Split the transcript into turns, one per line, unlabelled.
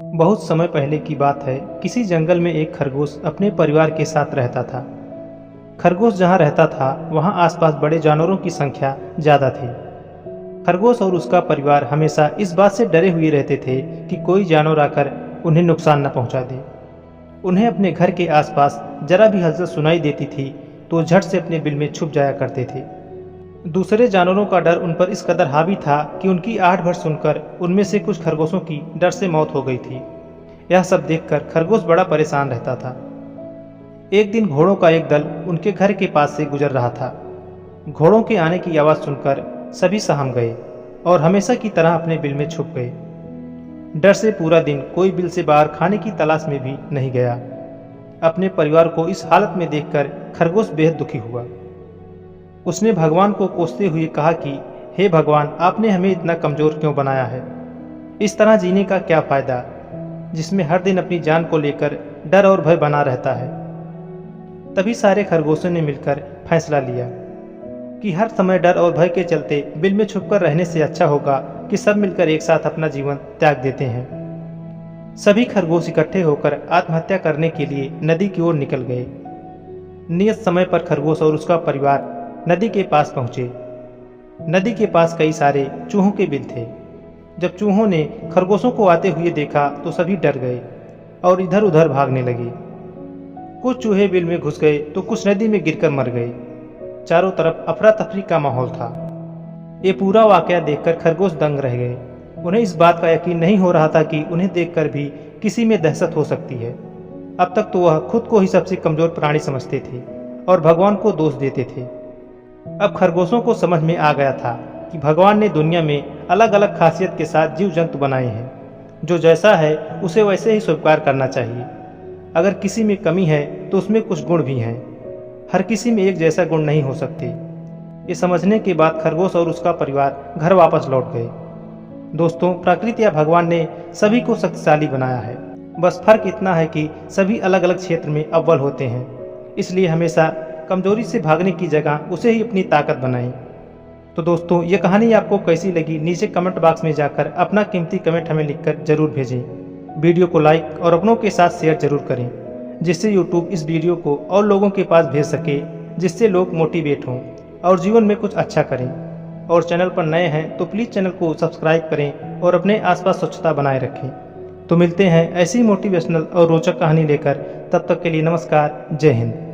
बहुत समय पहले की बात है। किसी जंगल में एक खरगोश अपने परिवार के साथ रहता था। खरगोश जहाँ रहता था वहाँ आसपास बड़े जानवरों की संख्या ज़्यादा थी। खरगोश और उसका परिवार हमेशा इस बात से डरे हुए रहते थे कि कोई जानवर आकर उन्हें नुकसान न पहुँचा दे। उन्हें अपने घर के आसपास जरा भी हलचल सुनाई देती थी तो झट से अपने बिल में छुप जाया करते थे। दूसरे जानवरों का डर उन पर इस कदर हावी था कि उनकी आहट भर सुनकर उनमें से कुछ खरगोशों की डर से मौत हो गई थी। यह सब देखकर खरगोश बड़ा परेशान रहता था। एक दिन घोड़ों का एक दल उनके घर के पास से गुजर रहा था। घोड़ों के आने की आवाज़ सुनकर सभी सहम गए और हमेशा की तरह अपने बिल में छुप गए। डर से पूरा दिन कोई बिल से बाहर खाने की तलाश में भी नहीं गया। अपने परिवार को इस हालत में देखकर खरगोश बेहद दुखी हुआ। उसने भगवान को कोसते हुए कहा कि हे भगवान, आपने हमें इतना कमज़ोर क्यों बनाया है? इस तरह जीने का क्या फ़ायदा जिसमें हर दिन अपनी जान को लेकर डर और भय बना रहता है। तभी सारे खरगोशों ने मिलकर फैसला लिया कि हर समय डर और भय के चलते बिल में छुपकर रहने से अच्छा होगा कि सब मिलकर एक साथ अपना जीवन त्याग देते हैं। सभी खरगोश इकट्ठे होकर आत्महत्या करने के लिए नदी की ओर निकल गए। नियत समय पर खरगोश और उसका परिवार नदी के पास पहुंचे। नदी के पास कई सारे चूहों के बिल थे। जब चूहों ने खरगोशों को आते हुए देखा तो सभी डर गए और इधर उधर भागने लगे। कुछ चूहे बिल में घुस गए तो कुछ नदी में गिरकर मर गए। चारों तरफ अफरा तफरी का माहौल था। ये पूरा वाकया देखकर खरगोश दंग रह गए। उन्हें इस बात का यकीन नहीं हो रहा था कि उन्हें देखकर भी किसी में दहशत हो सकती है। अब तक तो वह खुद को ही सबसे कमजोर प्राणी समझते थे और भगवान को दोष देते थे। अब खरगोशों को समझ में आ गया था कि भगवान ने दुनिया में अलग अलग खासियत के साथ जीव जंतु बनाए हैं। जो जैसा है उसे वैसे ही स्वीकार करना चाहिए। अगर किसी में कमी है तो उसमें कुछ गुण भी हैं। हर किसी में एक जैसा गुण नहीं हो सकते। ये समझने के बाद खरगोश और उसका परिवार घर वापस लौट गए। दोस्तों, प्रकृति या भगवान ने सभी को शक्तिशाली बनाया है। बस फर्क इतना है कि सभी अलग अलग क्षेत्र में अव्वल होते हैं। इसलिए हमेशा कमजोरी से भागने की जगह उसे ही अपनी ताकत बनाएं। तो दोस्तों, ये कहानी आपको कैसी लगी नीचे कमेंट बॉक्स में जाकर अपना कीमती कमेंट हमें लिखकर जरूर भेजें। वीडियो को लाइक और अपनों के साथ शेयर जरूर करें, जिससे यूट्यूब इस वीडियो को और लोगों के पास भेज सके, जिससे लोग मोटिवेट हों और जीवन में कुछ अच्छा करें। और चैनल पर नए हैं तो प्लीज़ चैनल को सब्सक्राइब करें और अपने आसपास स्वच्छता बनाए रखें। तो मिलते हैं ऐसी मोटिवेशनल और रोचक कहानी लेकर। तब तक के लिए नमस्कार। जय हिंद।